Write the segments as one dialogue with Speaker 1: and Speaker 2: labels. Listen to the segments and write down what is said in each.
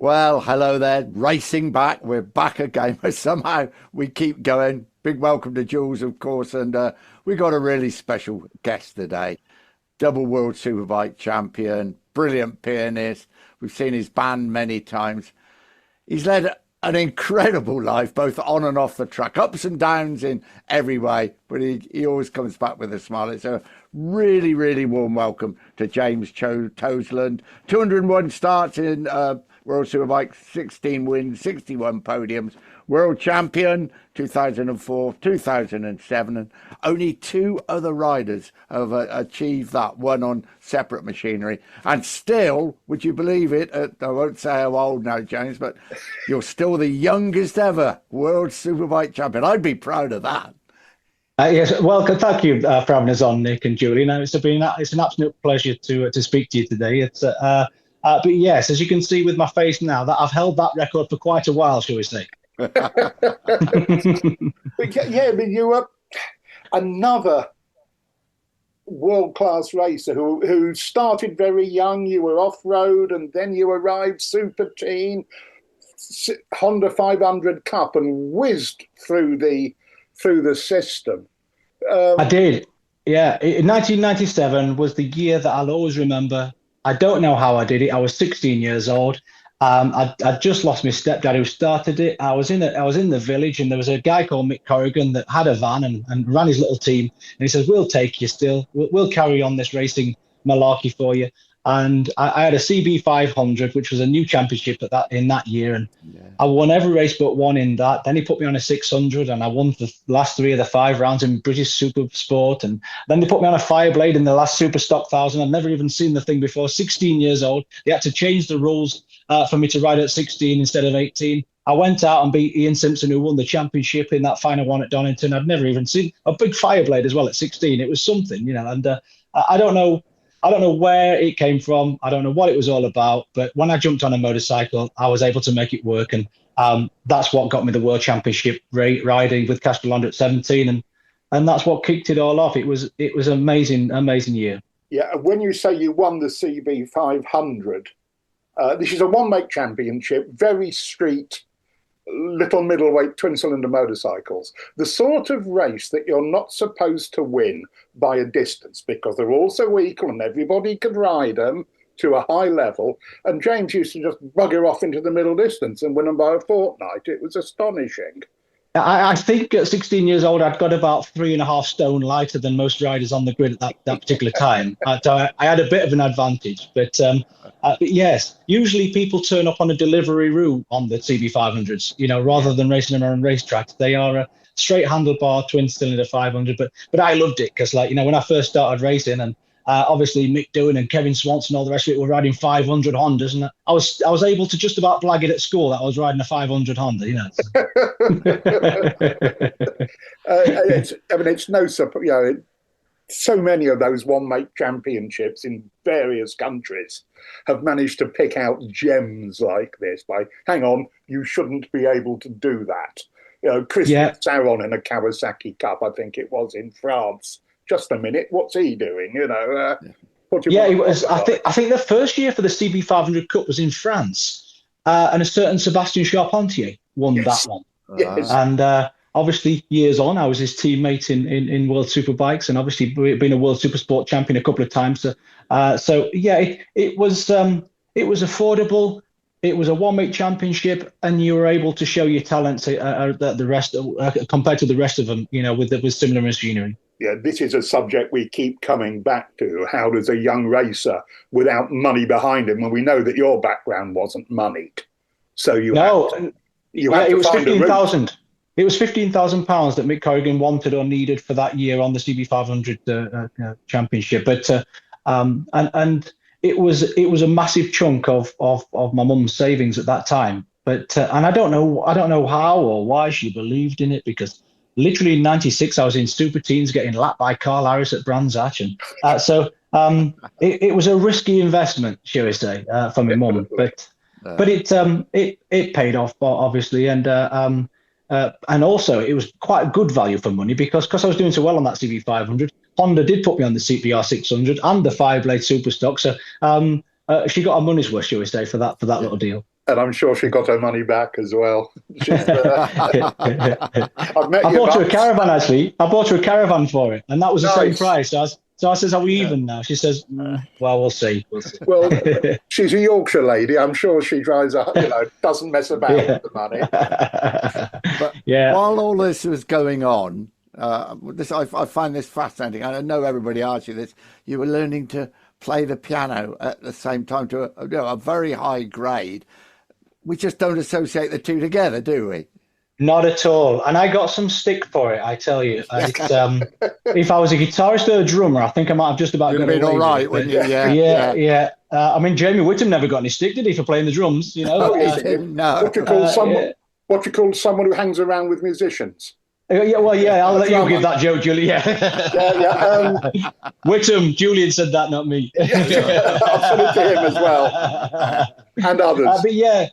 Speaker 1: Well, hello there. Racing back. We're back again. But somehow we keep going. Big welcome to Jules, of course. And we got a really special guest today. Double World Superbike champion, brilliant pianist. We've seen his band many times. He's led an incredible life, both on and off the track, ups and downs in every way. But he always comes back with a smile. It's a really, really warm welcome to James Toseland. 201 starts in World Superbike, 16 wins, 61 podiums, world champion 2004, 2007, and only two other riders have achieved that, one on separate machinery. And still, would you believe it, I won't say how old now, James, but you're still the youngest ever World Superbike champion. I'd be proud of that.
Speaker 2: Yes, well, thank you for having us on, Nick and Julian. It's an absolute pleasure to speak to you today. But yes, as you can see with my face now, that I've held that record for quite a while, shall we say?
Speaker 3: Yeah, I mean, you were another world-class racer who started very young. You were off-road, and then you arrived super teen, Honda 500 Cup, and whizzed through the system.
Speaker 2: I did. Yeah, 1997 was the year that I'll always remember. I don't know how I did it. I was 16 years old. I'd just lost my stepdad who started it. I was in the village, and there was a guy called Mick Corrigan that had a van and ran his little team. And he says, "We'll take you still. We'll carry on this racing malarkey for you." And I had a CB 500, which was a new championship in that year, and I won every race but one in that. Then he put me on a 600, and I won the last three of the 5 rounds in British Super Sport. And then they put me on a Fireblade in the last Super Stock 1000. I'd never even seen the thing before. 16 years old. They had to change the rules for me to ride at 16 instead of 18. I went out and beat Ian Simpson, who won the championship in that final one at Donington. I'd never even seen a big Fireblade as well at 16. It was something, And I don't know where it came from. I don't know what it was all about. But when I jumped on a motorcycle, I was able to make it work. And that's what got me the World Championship riding with Castellano at 17. And that's what kicked it all off. It was amazing year.
Speaker 3: Yeah, when you say you won the CB 500, this is a one-make championship, very street, little middleweight twin-cylinder motorcycles. The sort of race that you're not supposed to win by a distance because they're all so equal and everybody could ride them to a high level. And James used to just bugger off into the middle distance and win them by a fortnight. It was astonishing.
Speaker 2: I think at 16 years old, I'd got about 3.5 stone lighter than most riders on the grid at that particular time. So I had a bit of an advantage. But yes, usually people turn up on a delivery route on the CB500s, rather than racing them on racetracks. They are a straight handlebar twin cylinder 500. But I loved it because, when I first started racing, and obviously Mick Doohan and Kevin Swanson and all the rest of it were riding 500 Hondas, and I was able to just about blag it at school that I was riding a 500 Honda,
Speaker 3: It's no surprise, so many of those one-make championships in various countries have managed to pick out gems like this hang on, you shouldn't be able to do that. Christian Saron in a Kawasaki Cup, I think it was, in France. Just a minute, what's he doing?
Speaker 2: It was. I think the first year for the CB 500 Cup was in France, and a certain Sébastien Charpentier won that one.
Speaker 3: Yes.
Speaker 2: And obviously, years on, I was his teammate in World Superbikes, and obviously been a World Supersport champion a couple of times. It was affordable. It was a one-make championship, and you were able to show your talents the rest compared to the rest of them, with similar machinery.
Speaker 3: Yeah, this is a subject we keep coming back to. How does a young racer without money behind him, and we know that your background wasn't moneyed, so it was
Speaker 2: 15,000. It was £15,000 that Mick Corrigan wanted or needed for that year on the CB 500 championship. But and it was a massive chunk of my mum's savings at that time. But and I don't know how or why she believed in it, because literally in '96 I was in super teens getting lapped by Carl Harris at Brands Hatch, and it was a risky investment, shall we say, for my mum. But it paid off, obviously, and also it was quite a good value for money because I was doing so well on that CB 500. Honda did put me on the CPR 600 and the Fireblade Super Stock, so she got her money's worth, shall we say, for that little deal.
Speaker 3: And I'm sure she got her money back as well. I've met
Speaker 2: I
Speaker 3: you.
Speaker 2: bought her a caravan, actually. I bought her a caravan for it, and that was the same
Speaker 3: Nice.
Speaker 2: price. So I says, are we even now? She says, well, we'll see. We'll see.
Speaker 3: Well, she's a Yorkshire lady. I'm sure she drives doesn't mess about with the money.
Speaker 1: But
Speaker 2: Yeah.
Speaker 1: while all this was going on, I find this fascinating. I know everybody asks you this. You were learning to play the piano at the same time to a very high grade. We just don't associate the two together, do we?
Speaker 2: Not at all. And I got some stick for it, I tell you. If I was a guitarist or a drummer, I think I might have just about
Speaker 1: You'd
Speaker 2: got
Speaker 1: have been
Speaker 2: away
Speaker 1: all right,
Speaker 2: with
Speaker 1: wouldn't
Speaker 2: it.
Speaker 1: you?
Speaker 2: Yeah. I mean, Jamie Whittam never got any stick, did he, for playing the drums? You know.
Speaker 1: No.
Speaker 3: What you call someone who hangs around with musicians?
Speaker 2: I'll let you give that joke, Julian. Yeah. Whittam, Julian said that, not me.
Speaker 3: I'll send it to him as well, and others.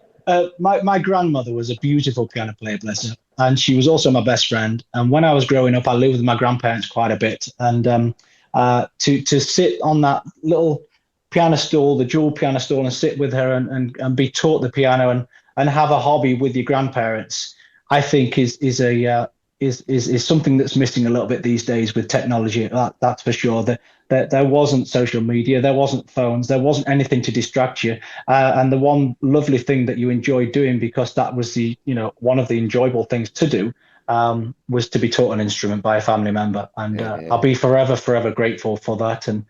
Speaker 2: My grandmother was a beautiful piano player, bless her, and she was also my best friend. And when I was growing up, I lived with my grandparents quite a bit, and to sit on that little piano stool, the dual piano stool, and sit with her and be taught the piano and have a hobby with your grandparents, I think is something that's missing a little bit these days with technology. That's for sure. There wasn't social media, there wasn't phones, there wasn't anything to distract you. And the one lovely thing that you enjoyed doing, because that was one of the enjoyable things to do, was to be taught an instrument by a family member. And I'll be forever grateful for that. And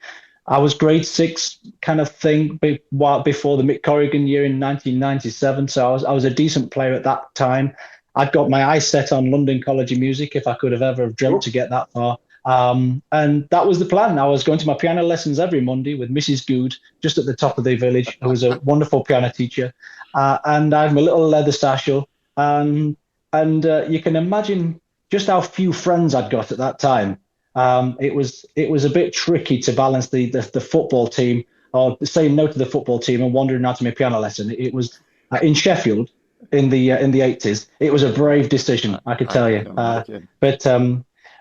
Speaker 2: I was grade 6 kind of thing before the Mick Corrigan year in 1997. So I was a decent player at that time. I'd got my eyes set on London College of Music, if I could have ever dreamt to get that far. And that was the plan. I was going to my piano lessons every Monday with Mrs. Good, just at the top of the village, who was a wonderful piano teacher. And I had my little leather satchel. And you can imagine just how few friends I'd got at that time. It was a bit tricky to balance the football team, or saying no to the football team and wandering out to my piano lesson. It was in Sheffield in the 80s. It was a brave decision, I could tell you.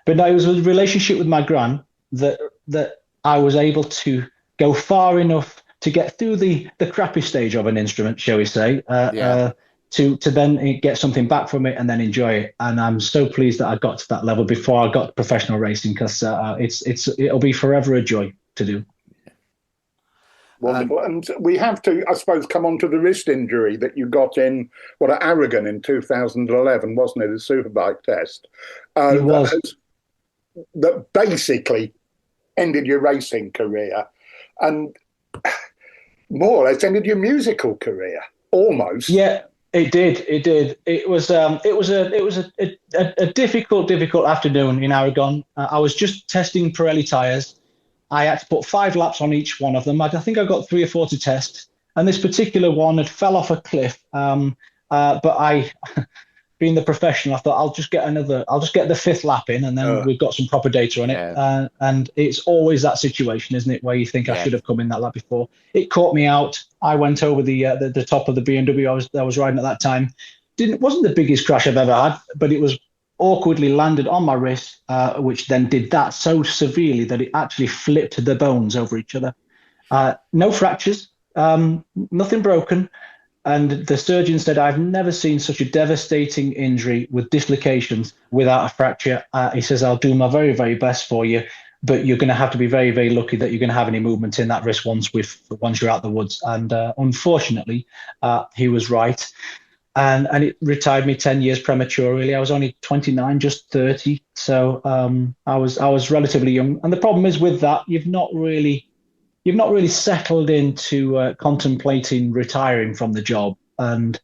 Speaker 2: But no, it was a relationship with my gran that I was able to go far enough to get through the crappy stage of an instrument, shall we say, to then get something back from it and then enjoy it. And I'm so pleased that I got to that level before I got to professional racing, because it'll be forever a joy to do.
Speaker 3: Wonderful. And we have to, I suppose, come on to the wrist injury that you got at Aragon in 2011, wasn't it? A Superbike test.
Speaker 2: It was.
Speaker 3: That basically ended your racing career and more or less ended your musical career, almost.
Speaker 2: Yeah, it did. It was a difficult afternoon in Aragon. I was just testing Pirelli tyres. I had to put 5 laps on each one of them. I think I got 3 or 4 to test, and this particular one had fell off a cliff. But I, being the professional, I thought I'll just get the 5th lap in, and then we've got some proper data on it. And it's always that situation, isn't it, where you think I should have come in that lap before. It caught me out. I went over the top of the BMW I was riding at that time. Wasn't the biggest crash I've ever had, but it was awkwardly landed on my wrist, which then did that so severely that it actually flipped the bones over each other. No fractures, nothing broken. And the surgeon said, I've never seen such a devastating injury with dislocations without a fracture. He says, I'll do my very, very best for you, but you're going to have to be very, very lucky that you're going to have any movement in that wrist once you're out the woods. And unfortunately, he was right. And it retired me 10 years prematurely. I was only 29, just 30. So I was relatively young. And the problem is with that, you've not really settled into contemplating retiring from the job. And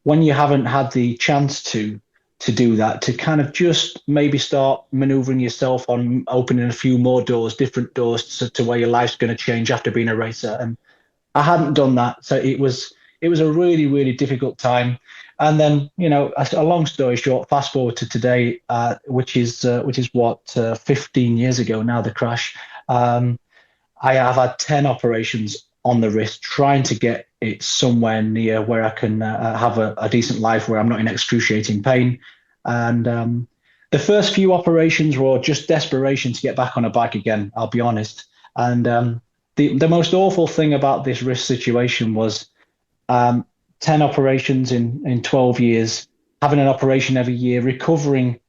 Speaker 2: when you haven't had the chance to do that, to kind of just maybe start maneuvering yourself on opening a few more doors, different doors to where your life's going to change after being a racer. And I hadn't done that. So it was a really, really difficult time. And then, a long story short, fast forward to today, which is 15 years ago now, the crash. I have had 10 operations on the wrist, trying to get it somewhere near where I can have a decent life, where I'm not in excruciating pain. And the first few operations were just desperation to get back on a bike again, I'll be honest. And the most awful thing about this wrist situation was 10 operations in 12 years, having an operation every year, recovering.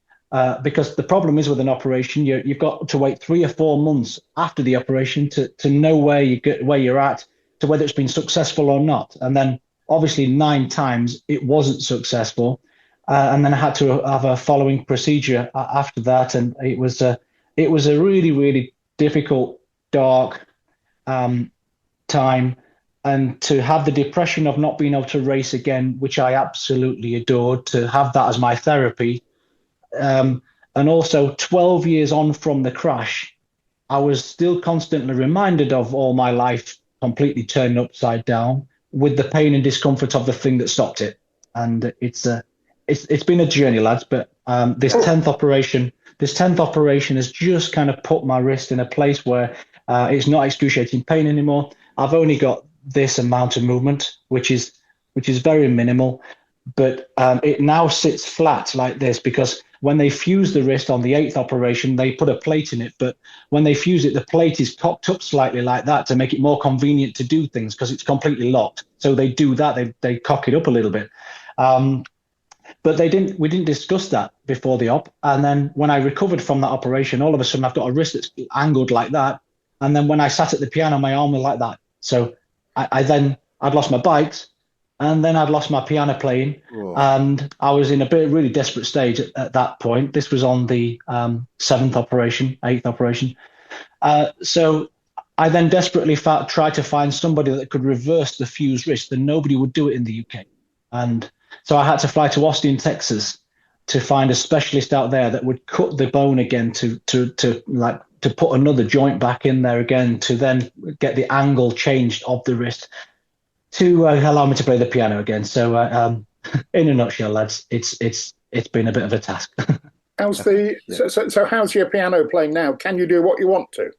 Speaker 2: Because the problem is with an operation, you've got to wait 3 or 4 months after the operation to know where you're at, to whether it's been successful or not. And then obviously 9 times it wasn't successful, and then I had to have a following procedure after that, and it was a really, really difficult, dark time. And to have the depression of not being able to race again, which I absolutely adored, to have that as my therapy. And also 12 years on from the crash, I was still constantly reminded of all my life completely turned upside down with the pain and discomfort of the thing that stopped it. And it's been a journey, lads, but this 10th operation has just kind of put my wrist in a place where it's not excruciating pain anymore. I've only got this amount of movement, which is very minimal, but it now sits flat like this, because when they fuse the wrist on the 8th operation, they put a plate in it, but when they fuse it, the plate is cocked up slightly like that to make it more convenient to do things, because it's completely locked. So they do that, they cock it up a little bit. But we didn't discuss that before the op. And then when I recovered from that operation, all of a sudden I've got a wrist that's angled like that. And then when I sat at the piano, my arm was like that. So I'd lost my bikes, and then I'd lost my piano playing. Whoa. And I was in a really desperate stage at that point. This was on the 8th operation. So I then desperately tried to find somebody that could reverse the fused wrist, and nobody would do it in the UK. And so I had to fly to Austin, Texas, to find a specialist out there that would cut the bone again to put another joint back in there again, to then get the angle changed of the wrist to allow me to play the piano again. So in a nutshell, lads, it's been a bit of a task.
Speaker 3: How's your piano playing now? Can you do what you want to?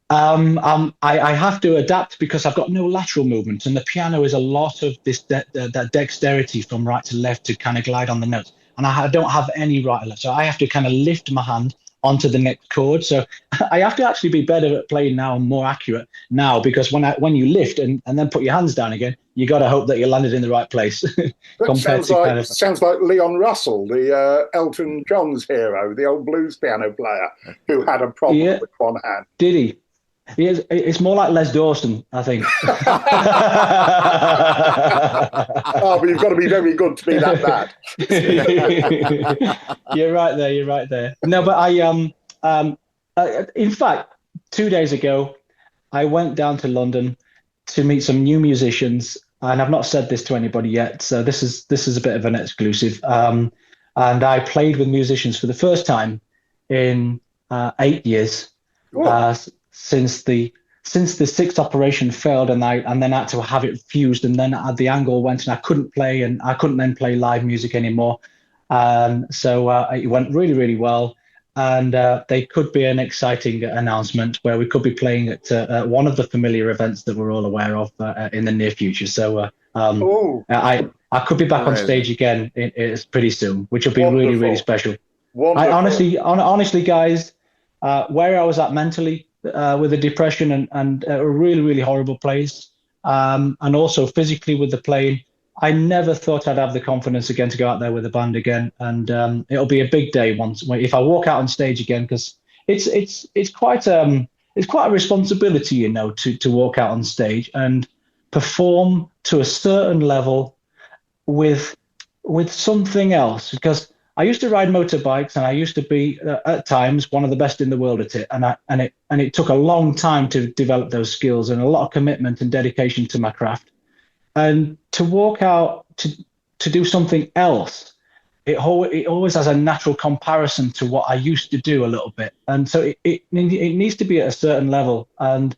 Speaker 2: I have to adapt because I've got no lateral movement, and the piano is a lot of this that dexterity from right to left to kind of glide on the notes, and I don't have any right or left, so I have to kind of lift my hand onto the next chord. So I have to actually be better at playing now and more accurate now, because when you lift and then put your hands down again, you got to hope that you landed in the right place.
Speaker 3: Sounds like Leon Russell, the Elton John's hero, the old blues piano player who had a problem with one hand.
Speaker 2: Did he? It's more like Les Dawson, I think.
Speaker 3: Oh, but you've got to be very good to be that bad.
Speaker 2: You're right there. No, but in fact, 2 days ago, I went down to London to meet some new musicians, and I've not said this to anybody yet, so this is a bit of an exclusive. And I played with musicians for the first time in 8 years. Since the 6th operation failed, and then I had to have it fused, and then the angle went, and I couldn't play, and I couldn't then play live music anymore. So it went really, really well, and they could be an exciting announcement where we could be playing at one of the familiar events that we're all aware of in the near future. So I could be back on stage again pretty soon, which will be really, really special. Wonderful. Honestly, guys, where I was at mentally, with the depression and a really, really horrible place, and also physically with the playing, I never thought I'd have the confidence again to go out there with a band again. And it'll be a big day if I walk out on stage again, because it's quite a responsibility, to walk out on stage and perform to a certain level with something else, because I used to ride motorbikes, and I used to be at times one of the best in the world at it. And it took a long time to develop those skills, and a lot of commitment and dedication to my craft. And to walk out to do something else, it always has a natural comparison to what I used to do a little bit. And so it needs to be at a certain level. And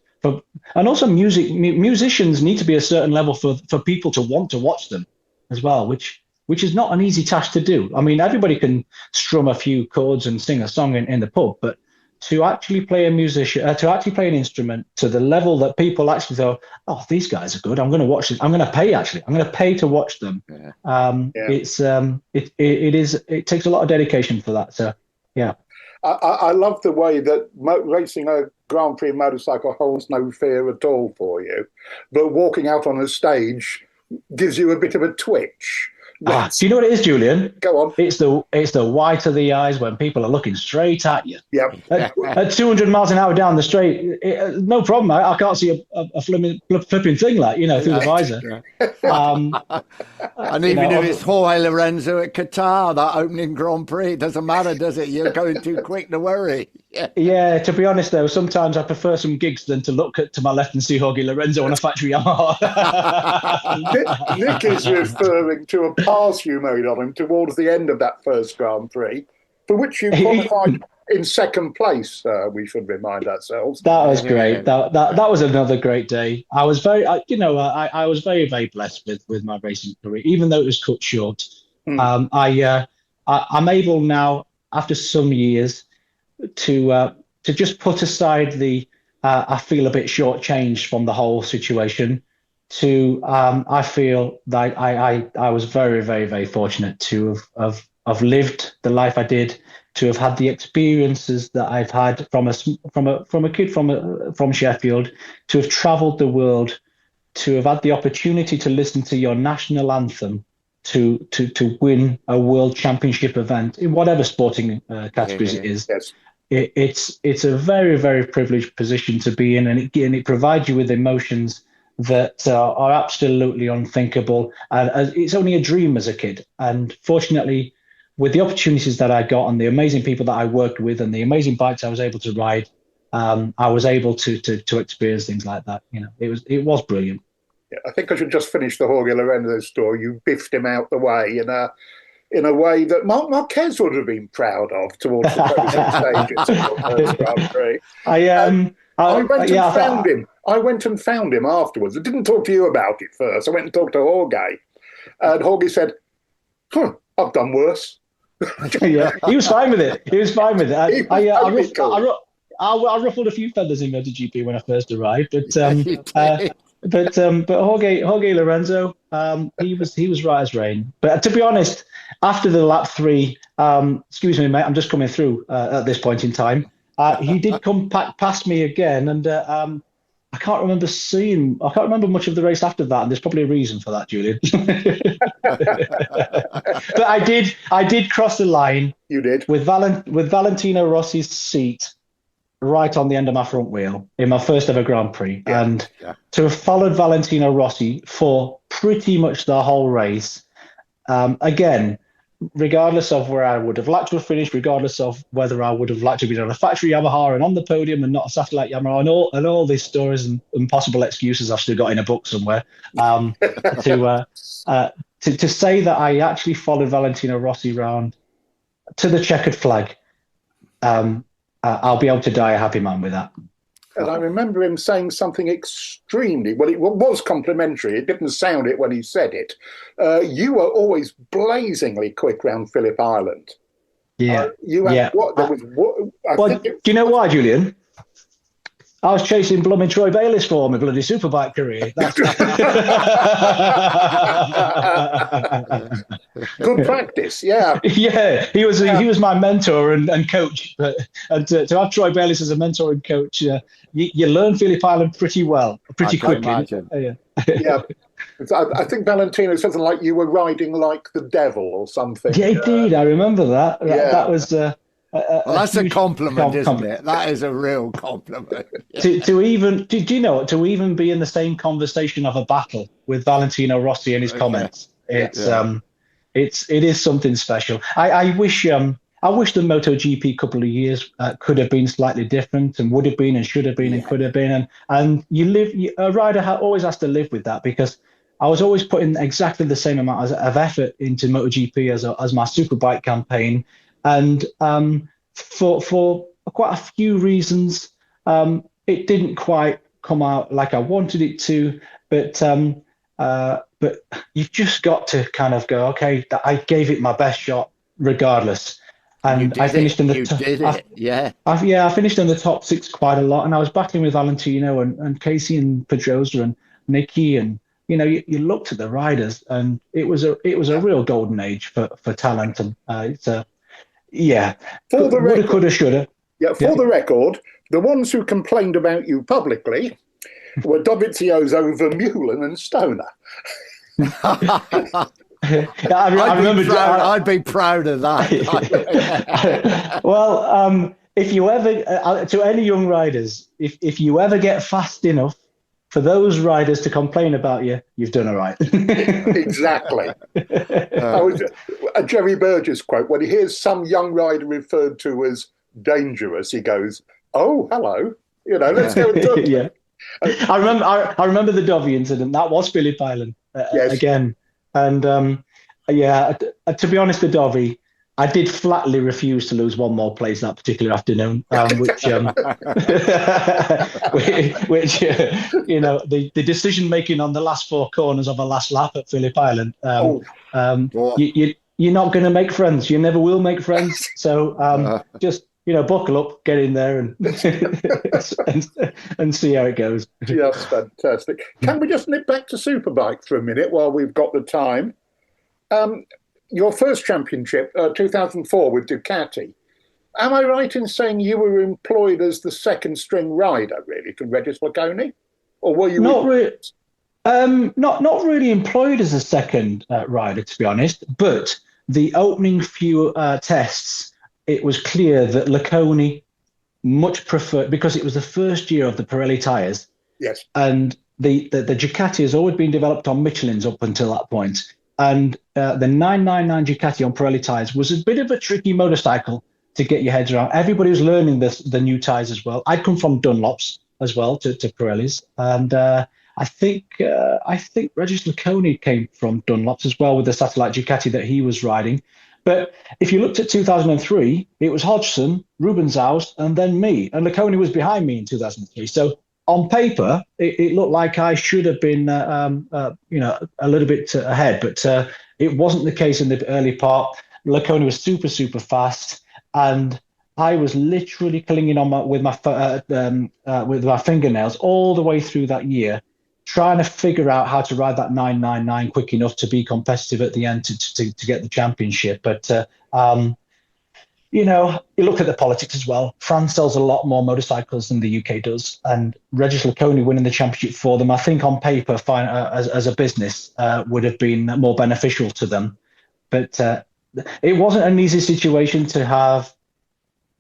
Speaker 2: also musicians need to be a certain level for people to want to watch them as well, which is not an easy task to do. I mean, everybody can strum a few chords and sing a song in the pub, but to actually play an instrument to the level that people actually go, oh, these guys are good, I'm going to watch this. I'm going to pay to watch them. Yeah. It takes a lot of dedication for that. So, yeah.
Speaker 3: I love the way that racing a Grand Prix motorcycle holds no fear at all for you, but walking out on a stage gives you a bit of a twitch.
Speaker 2: Do you know what it is, Julian?
Speaker 3: Go on.
Speaker 2: It's the white of the eyes when people are looking straight at you.
Speaker 3: Yep.
Speaker 2: At 200 miles an hour down the straight, no problem. I can't see a flipping thing through the visor.
Speaker 1: And even if it's Jorge Lorenzo at Qatar, that opening Grand Prix, it doesn't matter, does it? You're going too quick to worry.
Speaker 2: Yeah, to be honest, though, sometimes I prefer some gigs than to look to my left and see Jorge Lorenzo on a factory Yamaha.
Speaker 3: Nick is referring to a pass you made on him towards the end of that first Grand Prix, for which you qualified in second place. We should remind ourselves.
Speaker 2: That was great. That was another great day. I was very, I was very, very blessed with my racing career, even though it was cut short. I'm able now, after some years, to just put aside the I feel a bit shortchanged from the whole situation. I feel that I was very, very, very fortunate to have lived the life I did, to have had the experiences that I've had from a kid from Sheffield, to have travelled the world, to have had the opportunity to listen to your national anthem, to win a world championship event in whatever sporting categories it is.
Speaker 3: Yes.
Speaker 2: It's a very, very privileged position to be in, and it provides you with emotions that are absolutely unthinkable. And it's only a dream as a kid. And fortunately, with the opportunities that I got and the amazing people that I worked with and the amazing bikes I was able to ride, I was able to experience things like that. It was brilliant.
Speaker 3: Yeah, I think I should just finish the Jorge Lorenzo story. You biffed him out the way in a way that Marc Marquez would have been proud of towards the closing stages of the first Grand Prix. I went and found him afterwards. I didn't talk to you about it first. I went and talked to Jorge. And Jorge said, I've done worse.
Speaker 2: Yeah, he was fine with it. I ruffled a few feathers in MotoGP when I first arrived, but Jorge Lorenzo, he was right as rain. But to be honest, after the lap 3, excuse me, mate, I'm just coming through at this point in time. He did come past me again, and I can't remember much of the race after that, and there's probably a reason for that, Julian. But I did cross the line.
Speaker 3: You did
Speaker 2: with Valentino Rossi's seat right on the end of my front wheel in my first ever Grand Prix.
Speaker 3: Yeah.
Speaker 2: And to have followed Valentino Rossi for pretty much the whole race, again, regardless of where I would have liked to have finished, regardless of whether I would have liked to be on a factory Yamaha and on the podium and not a satellite Yamaha, and all these stories and possible excuses I've still got in a book somewhere, to say that I actually followed Valentino Rossi round to the checkered flag, I'll be able to die a happy man with that.
Speaker 3: And I remember him saying something extremely, well, it was complimentary. It didn't sound it when he said it. You were always blazingly quick round Phillip Island.
Speaker 2: Yeah.
Speaker 3: Do
Speaker 2: you know why, Julian? I was chasing blooming Troy Bayliss for my bloody superbike career.
Speaker 3: Good practice, yeah.
Speaker 2: Yeah, he was my mentor and coach. And to have Troy Bayliss as a mentor and coach, you learn Phillip Island pretty quickly.
Speaker 3: Yeah. I think Valentino said something like you were riding like the devil or something.
Speaker 2: Yeah, he did. I remember that.
Speaker 3: Yeah.
Speaker 2: That was...
Speaker 1: well, that's a compliment, isn't it? That is a real compliment.
Speaker 2: to even be in the same conversation of a battle with Valentino Rossi and his comments, it is something special. I wish the MotoGP couple of years could have been slightly different, and would have been, and should have been, and could have been, and a rider always has to live with that, because I was always putting exactly the same amount of effort into MotoGP as my Superbike campaign. And for quite a few reasons, it didn't quite come out like I wanted it to. But you've just got to kind of go, okay, I gave it my best shot regardless. And I finished in the I finished in the top 6 quite a lot, and I was battling with Valentino and Casey and Pedrosa and Nicky, and you looked at the riders, and it was a real golden age for talent, and
Speaker 3: For the record,
Speaker 2: coulda, shoulda.
Speaker 3: Yeah, the record, the ones who complained about you publicly were Dovizioso, Vermeulen and Stoner.
Speaker 2: I remember.
Speaker 1: I'd be proud of that.
Speaker 2: Well, if you ever, to any young riders, if you ever get fast enough for those riders to complain about you, you've done all right.
Speaker 3: Exactly. A Jerry Burgess quote: when he hears some young rider referred to as dangerous, he goes, "Oh, hello, let's go and do it."
Speaker 2: Yeah. I remember the Dovey incident. That was Phillip Island
Speaker 3: Yes.
Speaker 2: again, and to be honest, the Dovey, I did flatly refuse to lose one more place that particular afternoon, the decision making on the last four corners of a last lap at Phillip Island. You're not going to make friends. You never will make friends. So just buckle up, get in there, and and see how it goes.
Speaker 3: Just fantastic. Can we just nip back to Superbike for a minute while we've got the time? Your first championship, 2004 with Ducati. Am I right in saying you were employed as the second string rider, really, to Regis Laconi? Or were you...
Speaker 2: Not really employed as a second rider, to be honest, but the opening few tests, it was clear that Laconi much preferred, because it was the first year of the Pirelli tyres.
Speaker 3: Yes.
Speaker 2: And the Ducati has always been developed on Michelin's up until that point. And the 999 Ducati on Pirelli tyres was a bit of a tricky motorcycle to get your heads around. Everybody was learning the new tyres as well. I'd come from Dunlops as well to Pirelli's. And I think Regis Laconi came from Dunlops as well with the satellite Ducati that he was riding. But if you looked at 2003, it was Hodgson, Rubenshaus, and then me. And Laconi was behind me in 2003. So on paper, it looked like I should have been, a little bit ahead, but it wasn't the case in the early part. Laconi was super, super fast, and I was literally clinging on with my fingernails all the way through that year, trying to figure out how to ride that 999 quick enough to be competitive at the end to get the championship. But you look at the politics as well. France sells a lot more motorcycles than the UK does, and Regis Laconi winning the championship for them, I think on paper, as a business, would have been more beneficial to them. But it wasn't an easy situation to have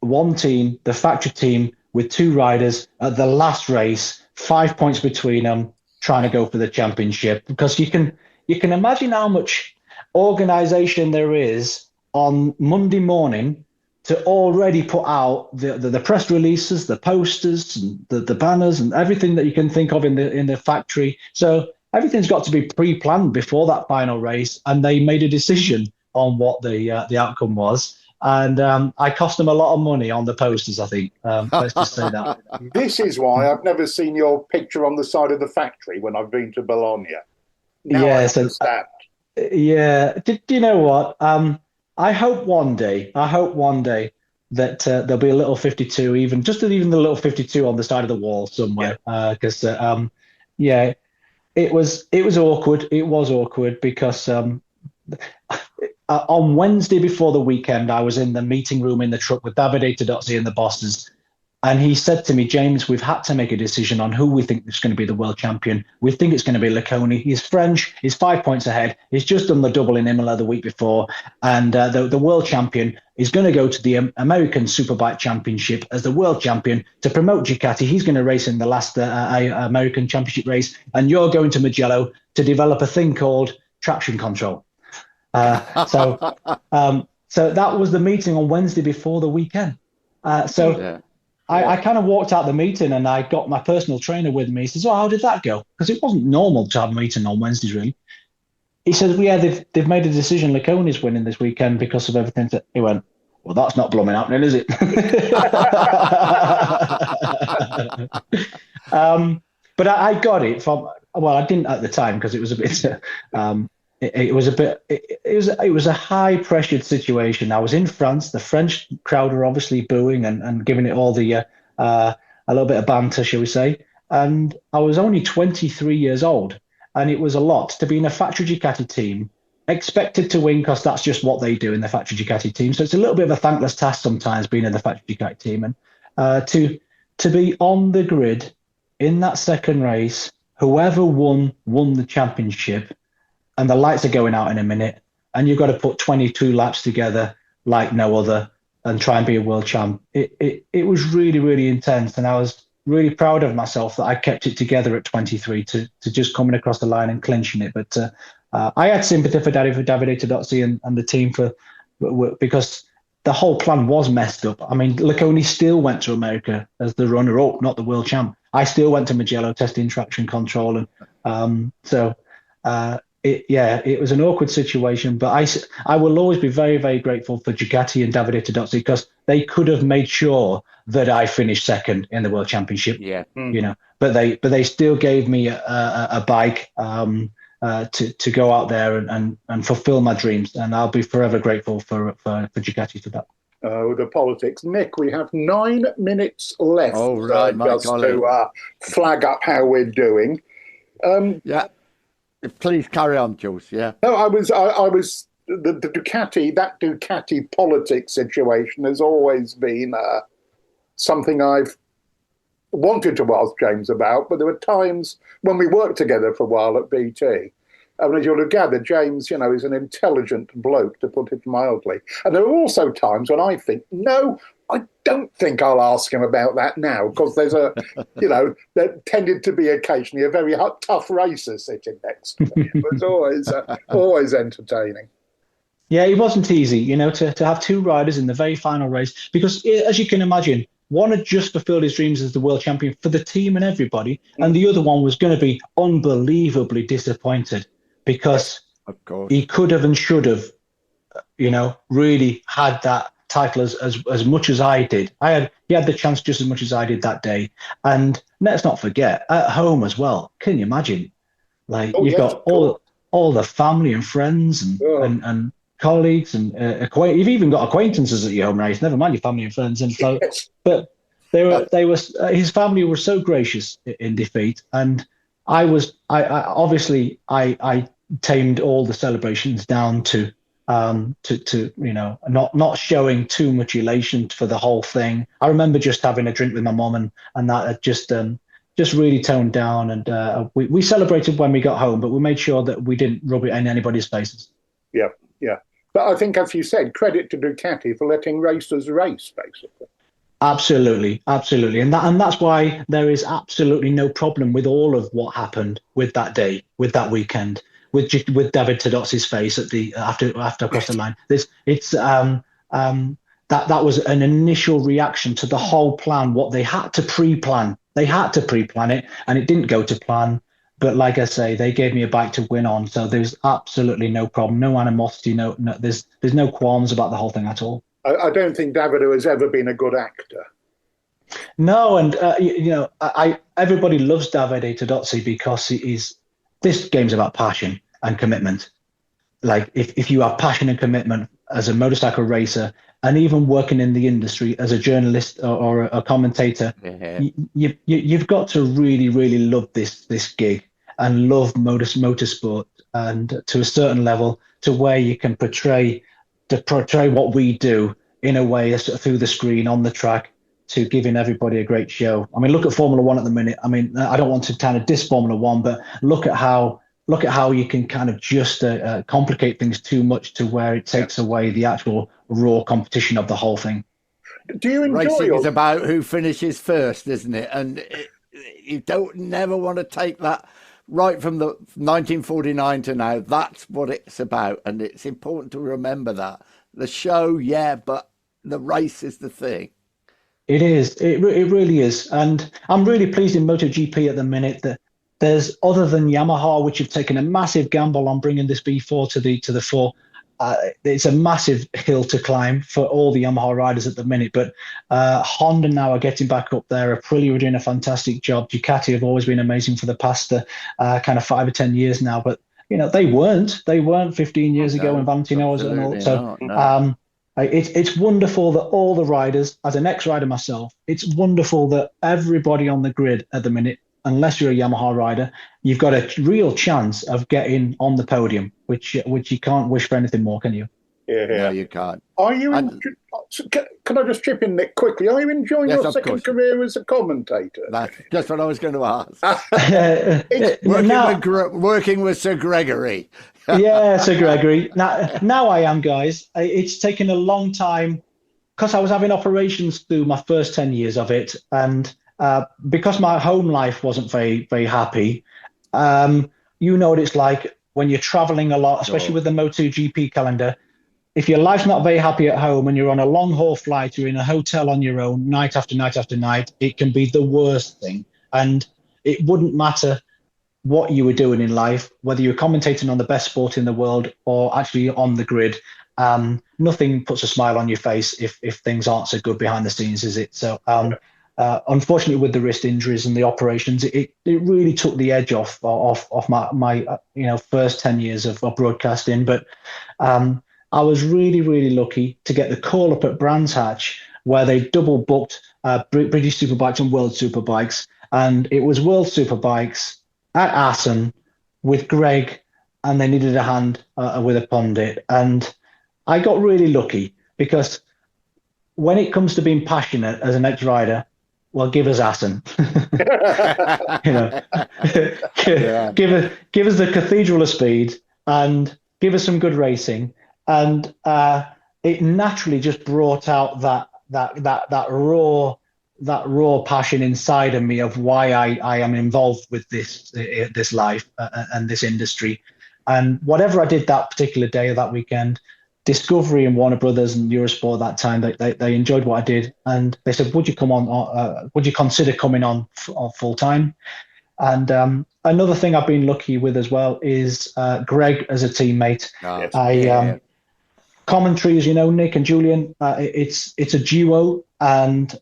Speaker 2: one team, the factory team, with two riders at the last race, 5 points between them, trying to go for the championship. Because you can imagine how much organisation there is on Monday morning to already put out the press releases, the posters, and the banners, and everything that you can think of in the factory. So everything's got to be pre-planned before that final race, and they made a decision on what the outcome was. And I cost them a lot of money on the posters, I think. Let's just say that.
Speaker 3: This is why I've never seen your picture on the side of the factory when I've been to Bologna. Now I understand.
Speaker 2: Do you know what? I hope one day that there'll be a little 52, even the little 52 on the side of the wall somewhere. Because it was awkward. It was awkward because on Wednesday before the weekend, I was in the meeting room in the truck with Davide Tedozzi and the bosses. And he said to me, James, we've had to make a decision on who we think is going to be the world champion. We think it's going to be Laconi. He's French. He's 5 points ahead. He's just done the double in Imola the week before. And the world champion is going to go to the American Superbike Championship as the world champion to promote Ducati. He's going to race in the last American Championship race. And you're going to Mugello to develop a thing called traction control. So that was the meeting on Wednesday before the weekend. I kind of walked out the meeting and I got my personal trainer with me. He says, how did that go? Because it wasn't normal to have a meeting on Wednesdays, really. He says, they've made a decision. Laconi's winning this weekend because of everything. He went, well, that's not blooming happening, is it? But I got it from, I didn't at the time because it was a bit, it was a high pressured situation. I was in France. The French crowd were obviously booing and giving it all a little bit of banter, shall we say. And I was only 23 years old, and it was a lot to be in a factory Ducati team, expected to win because that's just what they do in the factory Ducati team. So it's a little bit of a thankless task sometimes being in the factory Ducati team, and to be on the grid in that second race, whoever won the championship. and the lights are going out in a minute, and you've got to put 22 laps together like no other and try and be a world champ. It was really, really intense, and I was really proud of myself that I kept it together at 23 to just coming across the line and clinching it. But I had sympathy for Davide Tedozzi and the team because the whole plan was messed up. I mean, Lecone still went to America as the runner-up, not the world champ. I still went to Mugello testing traction control, and it was an awkward situation. But I will always be very, very grateful for Ducati and Davide Tedozzi, because they could have made sure that I finished second in the World Championship.
Speaker 1: Yeah,
Speaker 2: but they still gave me a bike to go out there and fulfill my dreams, and I'll be forever grateful for Ducati for that.
Speaker 3: The politics. Nick, we have 9 minutes left.
Speaker 1: Oh, right,
Speaker 3: just to flag up how we're doing.
Speaker 1: Yeah, please carry on, Jules. Yeah.
Speaker 3: No, I was the Ducati politics situation has always been something I've wanted to ask James about, but there were times when we worked together for a while at BT. And as you'll have gathered, James, is an intelligent bloke, to put it mildly. And there are also times when I think, no, I don't think I'll ask him about that now, because there's there tended to be occasionally a very tough racer sitting next to me. It was always entertaining.
Speaker 2: Yeah, it wasn't easy, to have 2 riders in the very final race, because as you can imagine, one had just fulfilled his dreams as the world champion for the team and everybody, and the other one was going to be unbelievably disappointed, because
Speaker 1: of course
Speaker 2: he could have and should have, really had that title as much as I did. He had the chance just as much as I did that day. And let's not forget, at home as well. Can you imagine? You've got all the family and friends and colleagues and you've even got acquaintances at your home race. Never mind your family and friends. And so, but his family were so gracious in defeat, and I obviously tamed all the celebrations down to not showing too much elation for the whole thing. I remember just having a drink with my mom, and that had just really toned down. And we celebrated when we got home, but we made sure that we didn't rub it in anybody's faces.
Speaker 3: Yeah. But I think, as you said, credit to Ducati for letting racers race, basically.
Speaker 2: Absolutely. And that's why there is absolutely no problem with all of what happened with that day, with that weekend, with David Tedozzi's face at the after across the line. That was an initial reaction to the whole plan. What they had to pre-plan, it, and it didn't go to plan. But like I say, they gave me a bike to win on, so there's absolutely no problem, no animosity, no there's no qualms about the whole thing at all.
Speaker 3: I don't think Davido has ever been a good actor.
Speaker 2: No, and everybody loves Davide Tedozzi because this game's about passion and commitment. Like if you have passion and commitment as a motorcycle racer, and even working in the industry as a journalist or a commentator, you've got to really, really love this gig and love motorsport, and to a certain level, to where you can portray what we do in a way through the screen on the track, to giving everybody a great show. I mean, look at Formula One at the minute. I mean, I don't want to kind of diss Formula One, but look at how you can kind of just complicate things too much to where it takes away the actual raw competition of the whole thing.
Speaker 3: Do you enjoy
Speaker 1: racing? Is about who finishes first, isn't it? And you don't never want to take that right from the 1949 to now. That's what it's about, and it's important to remember that. The show, yeah, but the race is the thing.
Speaker 2: It is. It really is. And I'm really pleased in MotoGP at the minute that there's, other than Yamaha, which have taken a massive gamble on bringing this B4 to the 4. It's a massive hill to climb for all the Yamaha riders at the minute. But Honda now are getting back up there. Aprilia are doing a fantastic job. Ducati have always been amazing for the past kind of 5 or 10 years now. But they weren't 15 years ago when Valentino was and all. So it's wonderful that all the riders, as an ex-rider myself, it's wonderful that everybody on the grid at the minute, unless you're a Yamaha rider, you've got a real chance of getting on the podium, which you can't wish for anything more, can you?
Speaker 3: Yeah.
Speaker 1: No, you can't.
Speaker 3: Are you?
Speaker 1: And
Speaker 3: Can I just chip in, Nick, quickly? Are you enjoying
Speaker 1: yes,
Speaker 3: your
Speaker 1: of
Speaker 3: second
Speaker 1: course.
Speaker 3: career as a commentator?
Speaker 1: That's just what I was going to ask.
Speaker 3: It's
Speaker 1: Working with Sir Gregory.
Speaker 2: Yeah, Sir Gregory. Now I am, guys. It's taken a long time because I was having operations through my first 10 years of it, and because my home life wasn't very, very happy. You know what it's like when you're traveling a lot, especially with the MotoGP calendar. If your life's not very happy at home and you're on a long haul flight, you're in a hotel on your own, night after night after night, it can be the worst thing. And it wouldn't matter what you were doing in life, whether you were commentating on the best sport in the world or actually on the grid. Nothing puts a smile on your face if things aren't so good behind the scenes, is it? So unfortunately, with the wrist injuries and the operations, it really took the edge off my first 10 years of broadcasting. But I was really, really lucky to get the call up at Brands Hatch, where they double booked British Superbikes and World Superbikes. And it was World Superbikes at Assen with Greg, and they needed a hand with a pundit. And I got really lucky because when it comes to being passionate as an ex-rider, well, give us Assen. Give us the Cathedral of Speed and give us some good racing. And it naturally just brought out that raw passion inside of me of why I am involved with this life and this industry. And whatever I did that particular day or that weekend, Discovery and Warner Brothers and Eurosport that time, they enjoyed what I did, and they said, "Would you come on? Would you consider coming on full time?" And another thing I've been lucky with as well is Greg as a teammate. Commentary, as you know, Nick and Julian, it's a duo, and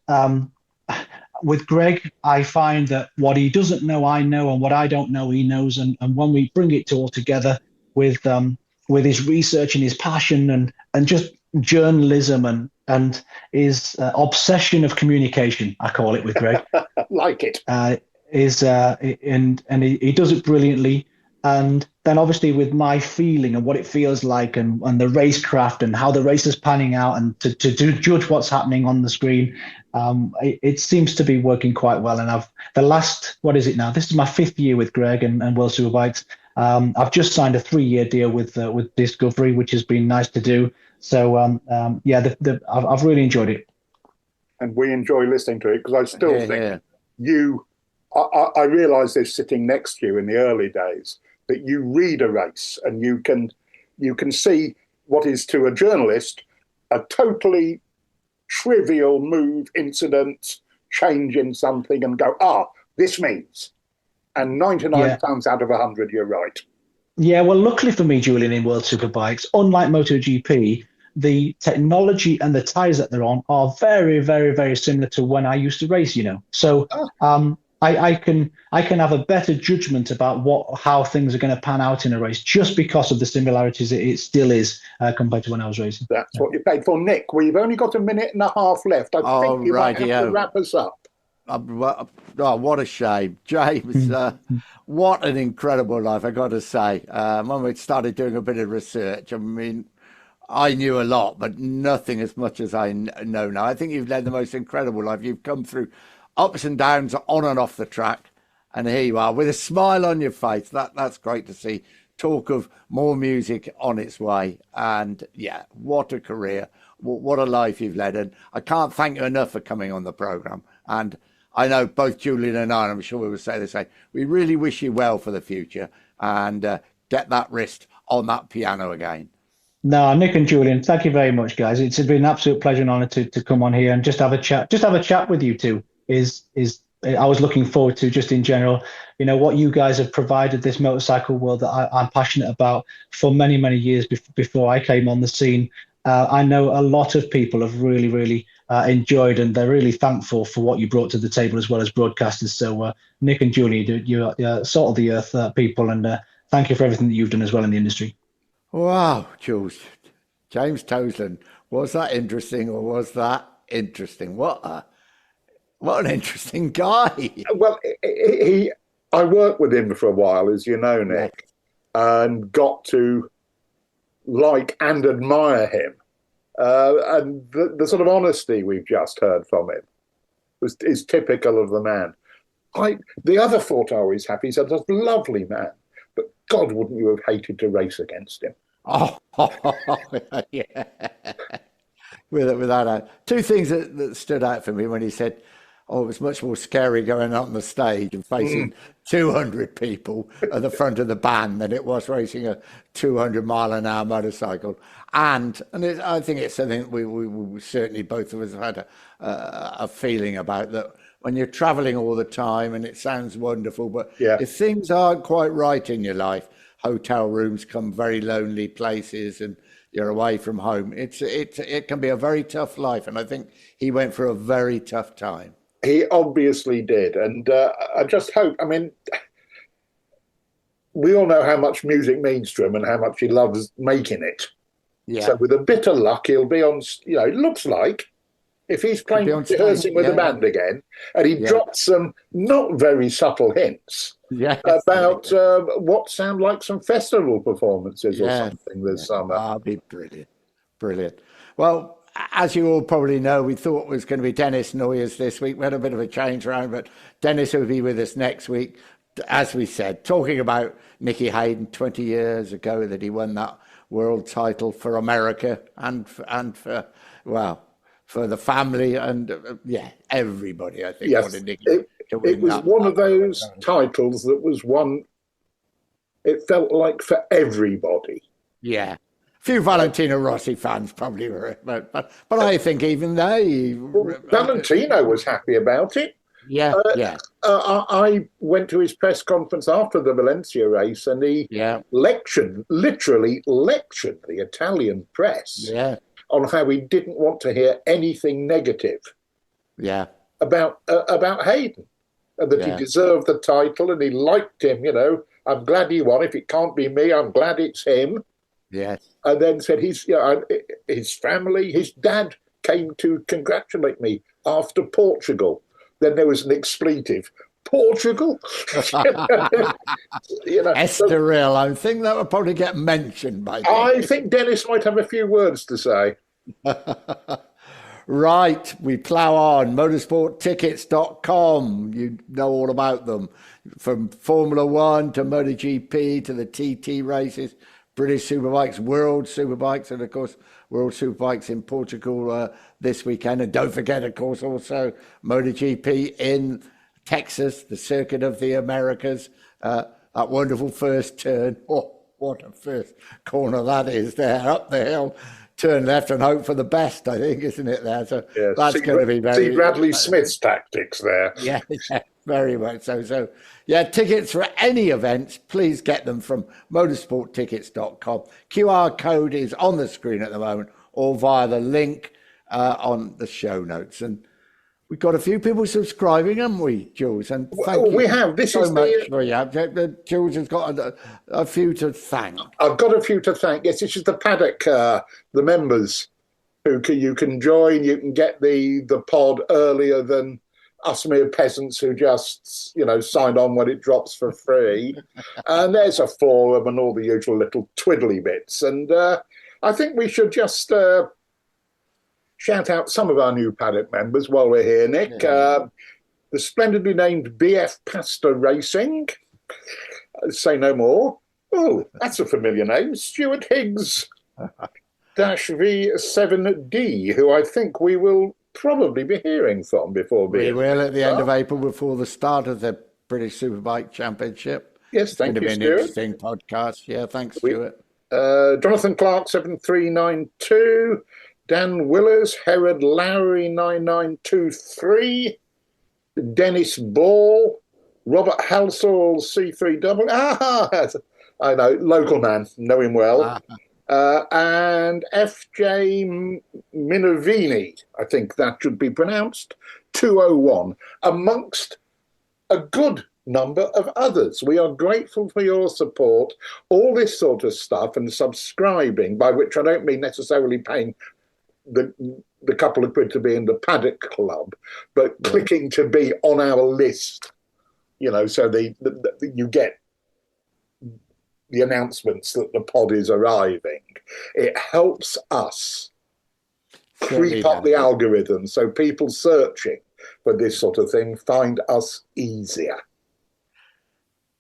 Speaker 2: with Greg, I find that what he doesn't know, I know, and what I don't know, he knows. And when we bring it all together with his research and his passion and just journalism and his obsession of communication, I call it with Greg,
Speaker 3: like it,
Speaker 2: and he does it brilliantly. And then obviously with my feeling and what it feels like and the racecraft and how the race is panning out and to judge what's happening on the screen, it seems to be working quite well. And what is it now? This is my 5th year with Greg and World Superbikes. I've just signed a 3-year deal with Discovery, which has been nice to do. So I've really enjoyed it.
Speaker 3: And we enjoy listening to it because I still think I realised this sitting next to you in the early days, that you read a race and you can see what is to a journalist a totally trivial move, incident, change in something, and go, this means. And 99 times out of 100, you're right.
Speaker 2: Yeah, well, luckily for me, Julian, in World Superbikes, unlike MotoGP, the technology and the tyres that they're on are very, very, very similar to when I used to race, So I can have a better judgment about how things are going to pan out in a race just because of the similarities it still is compared to when I was racing.
Speaker 3: That's what you paid for. Nick, we've only got a minute and a half left. I think you might have to wrap us up.
Speaker 1: What a shame. James, what an incredible life, I got to say. When we started doing a bit of research, I mean, I knew a lot, but nothing as much as I know now. I think you've led the most incredible life. You've come through ups and downs on and off the track, and here you are with a smile on your face. That's great to see. Talk of more music on its way, and what a career, what a life you've led, and I can't thank you enough for coming on the program. And I know both Julian and I'm sure we will say the same. We really wish you well for the future and get that wrist on that piano again.
Speaker 2: No, Nick and Julian, thank you very much, guys. It's been an absolute pleasure and honor to come on here and just have a chat with you two. I was looking forward to, just in general, what you guys have provided this motorcycle world that I'm passionate about for many, many years before I came on the scene. I know a lot of people have really, really enjoyed, and they're really thankful for what you brought to the table as well as broadcasters. So Nick and Julian, you're salt of the earth people, and thank you for everything that you've done as well in the industry.
Speaker 1: Wow, Jules. James Toseland, was that interesting or was that interesting? What an interesting guy.
Speaker 3: Well, I worked with him for a while, as you know, Nick, and got to like and admire him. And the sort of honesty we've just heard from him is typical of the man. The other thought I always have, he said, "That's a lovely man, but God, wouldn't you have hated to race against him?"
Speaker 1: Oh, yeah. Without doubt. Two things that stood out for me when he said, "Oh, it was much more scary going on the stage and facing 200 people at the front of the band than it was racing a 200-mile-an-hour motorcycle." I think it's something we certainly both of us have had a feeling about, that when you're traveling all the time, and it sounds wonderful, but if things aren't quite right in your life, hotel rooms come very lonely places, and you're away from home. It can be a very tough life, and I think he went through a very tough time.
Speaker 3: He obviously did, and I just hope. I mean, we all know how much music means to him and how much he loves making it. Yeah. So with a bit of luck, he'll be on. It looks like, if he's playing rehearsing with the band again, and he drops some not very subtle hints about what sound like some festival performances or something this summer.
Speaker 1: That'll be brilliant. Well, as you all probably know, we thought it was going to be Dennis Noyes this week. We had a bit of a change around, but Dennis will be with us next week. As we said, talking about Nicky Hayden 20 years ago, that he won that world title for America and for the family and everybody. I think wanted Nicky to win.
Speaker 3: It was one of those titles that was won. It felt like for everybody.
Speaker 1: Yeah. Few Valentino Rossi fans probably were, but I think even they.
Speaker 3: Valentino was happy about it. I went to his press conference after the Valencia race, and he literally lectured the Italian press on how he didn't want to hear anything negative about Hayden, and that he deserved the title and he liked him. I'm glad he won. If it can't be me, I'm glad it's him.
Speaker 1: Yes.
Speaker 3: And then said his family, his dad came to congratulate me after Portugal. Then there was an expletive. Portugal?
Speaker 1: Estoril, I think that would probably get mentioned by Dennis.
Speaker 3: I think Dennis might have a few words to say.
Speaker 1: Right, we plough on. Motorsporttickets.com. You know all about them. From Formula One to MotoGP to the TT races, British Superbikes, World Superbikes, and of course World Superbikes in Portugal this weekend. And don't forget, of course, also MotoGP in Texas, the Circuit of the Americas. That wonderful first turn. Oh, what a first corner that is there, up the hill. Turn left and hope for the best, I think, isn't it there? So that's going to be very...
Speaker 3: See Bradley Smith's tactics there.
Speaker 1: Yeah, very much so. So, tickets for any events, please get them from motorsporttickets.com. QR code is on the screen at the moment, or via the link on the show notes. And we've got a few people subscribing, haven't we, Jules? And thank you.
Speaker 3: We have. This
Speaker 1: so
Speaker 3: is
Speaker 1: much for you. Jules has got a few to thank.
Speaker 3: I've got a few to thank. Yes, this is the paddock, the members who you can join. You can get the pod earlier than us mere peasants who just, signed on when it drops for free. And there's a forum and all the usual little twiddly bits. And I think we should just shout out some of our new paddock members while we're here, Nick. The splendidly named BF Pasta Racing. Say no more. Oh, that's a familiar name. Stuart Higgs -V7D, who I think we will probably be hearing from before
Speaker 1: we will at the end of April, before the start of the British Superbike Championship.
Speaker 3: Yes, thank you, Stuart.
Speaker 1: It's going to be an interesting podcast. Yeah, thanks, Stuart.
Speaker 3: Jonathan Clark 7392, Dan Willers, Herod Lowry 9923, Dennis Ball, Robert Halsall C3W. I know, local man, know him well. And FJ Minervini, I think that should be pronounced, 201, amongst a good number of others. We are grateful for your support, all this sort of stuff, and subscribing, by which I don't mean necessarily paying the couple of quid to be in the paddock club, but clicking to be on our list, so you get the announcements that the pod is arriving. It helps us
Speaker 1: Certainly
Speaker 3: creep up
Speaker 1: does.
Speaker 3: the algorithm, so people searching for this sort of thing find us easier.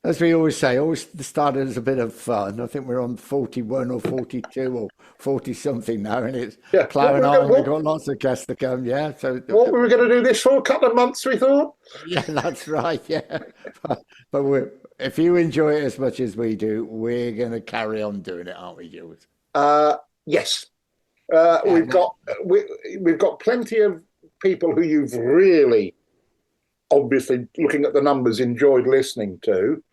Speaker 1: As we always say, always started as a bit of fun. I think we're on 41 or 42 or 40 something now, and it's
Speaker 3: Yeah.
Speaker 1: ploughing on. We've got lots of guests to come. Yeah. So,
Speaker 3: What we were going to do this for a couple of months, we thought.
Speaker 1: yeah, that's right. Yeah. But if you enjoy it as much as we do, we're going to carry on doing it, aren't we, Jules?
Speaker 3: Yes.
Speaker 1: Yeah,
Speaker 3: We've got plenty of people who you've really, obviously, looking at the numbers, enjoyed listening to.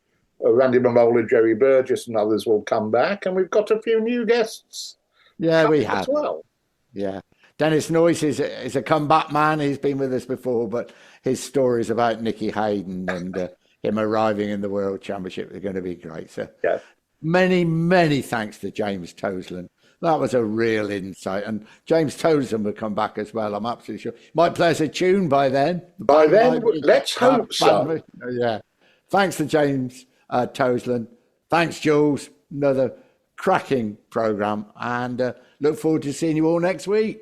Speaker 3: Randy Mamola, Jerry Burgess, and others will come back, and we've got a few new guests.
Speaker 1: yeah, we
Speaker 3: as
Speaker 1: have.
Speaker 3: well.
Speaker 1: Yeah. Dennis Noyce is a comeback man. He's been with us before, but his stories about Nicky Hayden and him arriving in the World Championship are going to be great. So
Speaker 3: Yeah.
Speaker 1: many, many thanks to James Toseland. That was a real insight. And James Toseland will come back as well, I'm absolutely sure. Might play us a tune by then.
Speaker 3: By then, let's hope so.
Speaker 1: Yeah. Thanks to James Toseland. Thanks, Jules. Another cracking programme. And look forward to seeing you all next week.